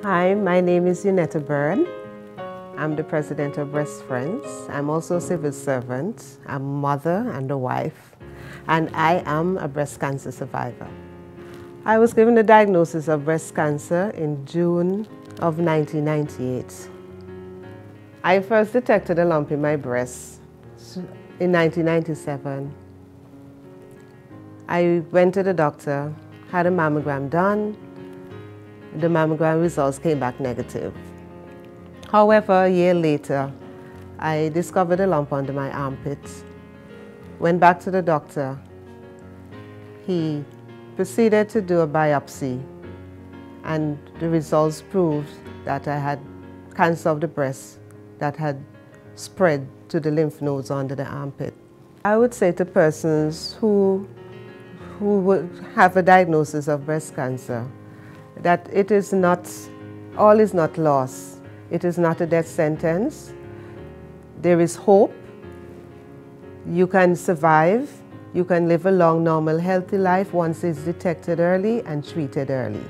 Hi, my name is Eunetta Bird. I'm the president of Breast Friends. I'm also a civil servant, a mother and a wife, and I am a breast cancer survivor. I was given the diagnosis of breast cancer in June of 1998. I first detected a lump in my breast in 1997. I went to the doctor, had a mammogram done. The mammogram results came back negative. However, a year later, I discovered a lump under my armpit. Went back to the doctor. He proceeded to do a biopsy, and the results proved that I had cancer of the breast that had spread to the lymph nodes under the armpit. I would say to persons who would have a diagnosis of breast cancer that all is not lost. It is not a death sentence. There is hope. You can survive. You can live a long, normal, healthy life once it's detected early and treated early.